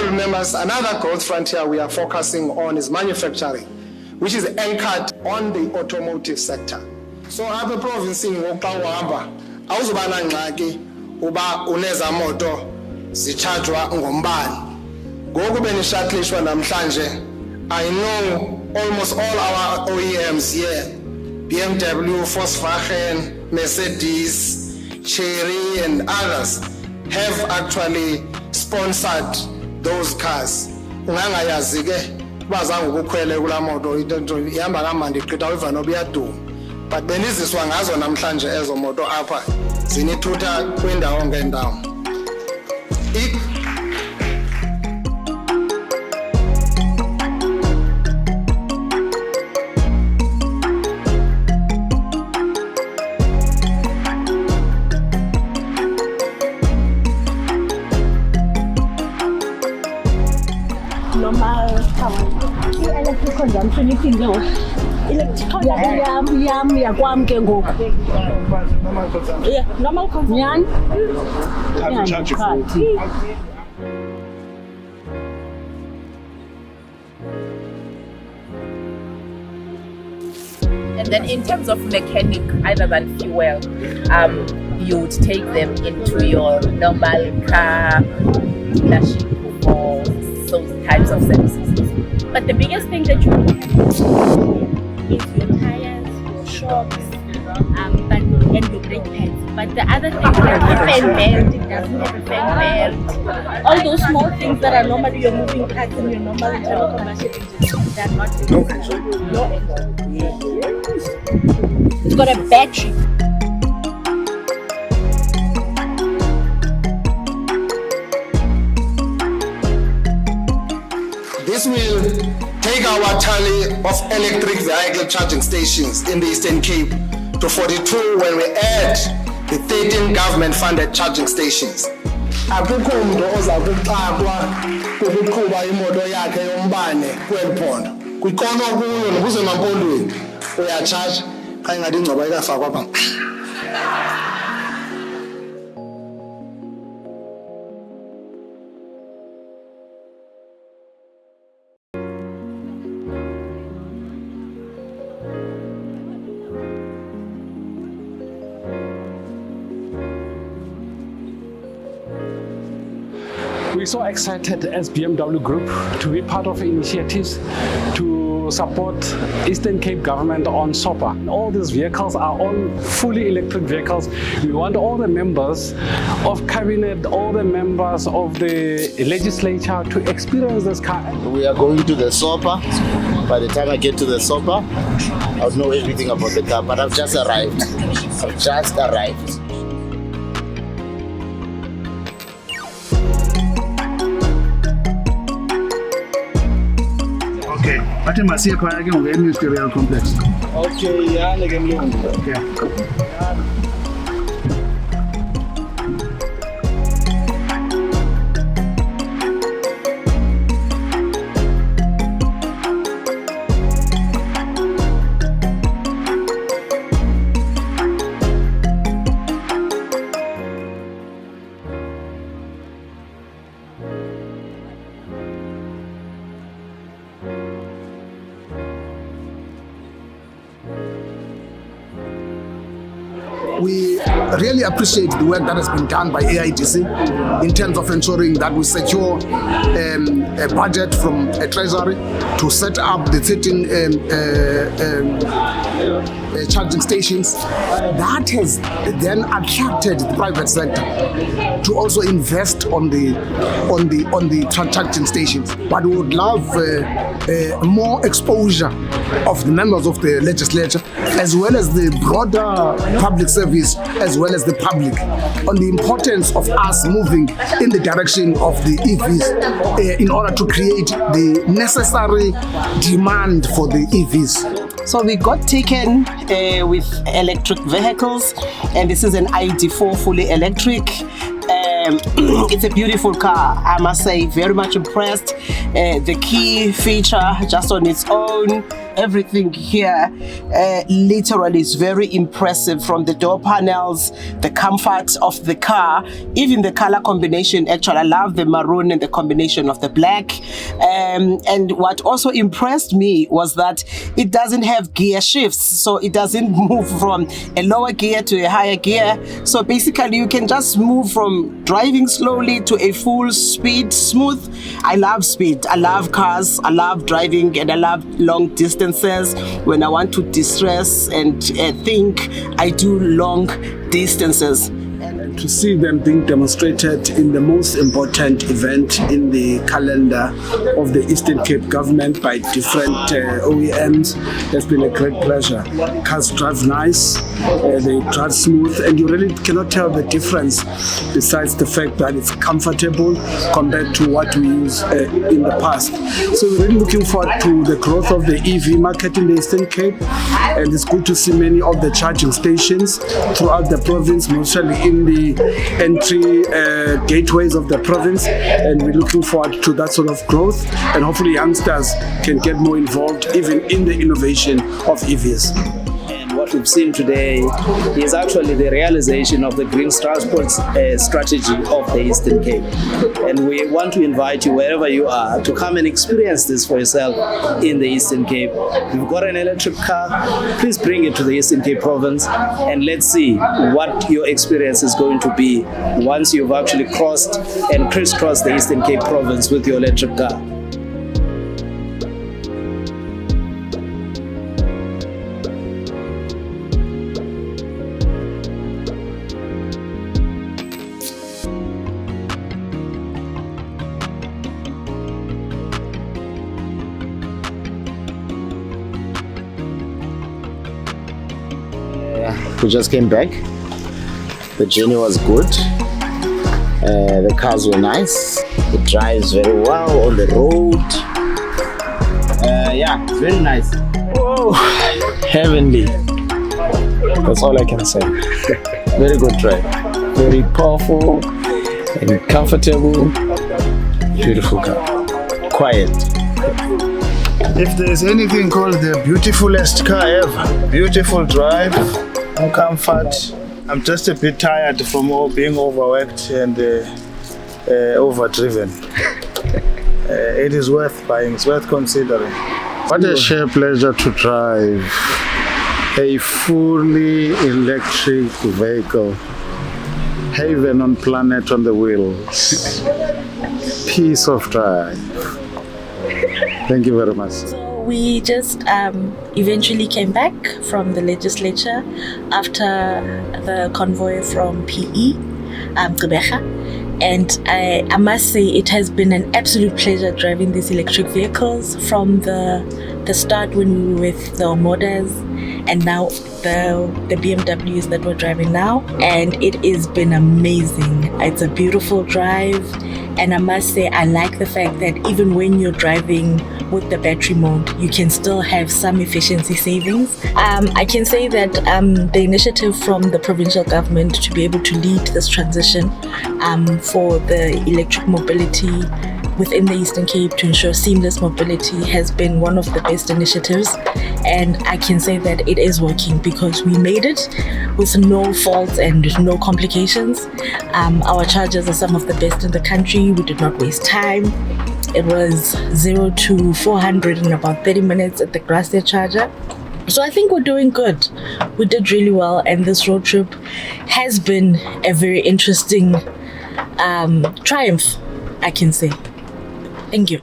honorable members, another growth frontier we are focusing on is manufacturing, which is anchored on the automotive sector. So apha provincing xa uhamba awuzubana ngxaki uba uneza moto zicharjwa ngombane. Ngoku benishatlishwa namhlanje, I know almost all our OEMs here, BMW, Volkswagen, Mercedes, Chery and others have actually sponsored those cars. Ungangayazi ke bazange ukukhwele kula moto into ihamba kamandi igqitha uva noba iyaduma. But beniziswa ngazo namhlanje ezo moto apha zinithutha kwindawo ngendawo. Normal electric consumption iphinde ngoku yam yakwam ke ngoku normal consumption And then in terms of mechanic, other than fuel, you would take them into your normal car dealership for those types of services. But the biggest thing that you need is your tires, your shocks, and your brake pads. But the other thing, like the fan belt, it doesn't have a fan belt. All those small things that are normally your moving parts in your normal internal combustion engine, they're not. No engine. It's got a battery. This will take our tally of electric vehicle charging stations in the Eastern Cape to 42 when we add the 13 government-funded charging stations. Akukho umuntu oza kuxakwa ukuqhuba imoto yakhe yombane kweli phondo. Kwikona kuyo nokusemampondweni uyacharge xa ingathi ingcoba ikafakwa apha. We're so excited as BMW Group to be part of initiatives to support Eastern Cape government on SOPA. All these vehicles are all fully electric vehicles. We want all the members of cabinet, all the members of the legislature to experience this car. We are going to the SOPA. By the time I get to the SOPA, I'll know everything about the car, but I've just arrived. Okay, but must see a ministerial complex. Okay, yeah, Yeah. We really appreciate the work that has been done by AIDC in terms of ensuring that we secure a budget from a treasury to set up the 13 charging stations. That has then attracted the private sector to also invest on the charging stations. But we would love more exposure of the members of the legislature, as well as the broader public service, as well as the public, on the importance of us moving in the direction of the EVs in order to create the necessary demand for the EVs. So we got taken with electric vehicles, and this is an ID4 fully electric. It's a beautiful car, I must say, very much impressed. The key feature just on its own, everything here literally is very impressive, from the door panels, the comfort of the car, even the color combination. Actually, I love the maroon and the combination of the black. And what also impressed me was that it doesn't have gear shifts, so it doesn't move from a lower gear to a higher gear. So basically you can just move from driving slowly to a full speed smooth. I love speed, I love cars, I love driving, and I love long distances. When I want to distress and think, I do long distances. And to see them being demonstrated in the most important event in the calendar of the Eastern Cape government by different OEMs has been a great pleasure. Cars drive nice, they drive smooth, and you really cannot tell the difference besides the fact that it's comfortable compared to what we use in the past. So we're really looking forward to the growth of the EV market in the Eastern Cape, and it's good to see many of the charging stations throughout the province, mostly in the entry gateways of the province, and we're looking forward to that sort of growth, and hopefully youngsters can get more involved even in the innovation of EVs. What we've seen today is actually the realization of the green transport strategy of the Eastern Cape. And we want to invite you, wherever you are, to come and experience this for yourself in the Eastern Cape. If you've got an electric car, please bring it to the Eastern Cape province, and let's see what your experience is going to be once you've actually crossed and crisscrossed the Eastern Cape province with your electric car. We just came back. The journey was good. The cars were nice. It drives very well on the road. Yeah, it's very nice. Oh, heavenly. That's all I can say. Very good drive. Very powerful and comfortable. Beautiful car. Quiet. If there's anything called the beautifulest car ever, beautiful drive, no comfort. I'm just a bit tired from being overworked and overdriven. It is worth buying, it's worth considering. What a sheer pleasure to drive a fully electric vehicle. Heaven on planet on the wheels. Peace of drive. Thank you very much. We just eventually came back from the legislature after the convoy from PE, Gqeberha, and I must say it has been an absolute pleasure driving these electric vehicles from the start when we were with the Omodas and now the BMWs that we're driving now, and it has been amazing. It's a beautiful drive, and I must say I like the fact that even when you're driving with the battery mode, you can still have some efficiency savings. I can say that the initiative from the provincial government to be able to lead this transition for the electric mobility within the Eastern Cape to ensure seamless mobility has been one of the best initiatives, and I can say that it is working because we made it with no faults and no complications. Our chargers are some of the best in the country. We did not waste time. It was 0 to 400 in about 30 minutes at the Gracia charger. So I think we're doing good. We did really well, and this road trip has been a very interesting triumph, I can say. Thank you.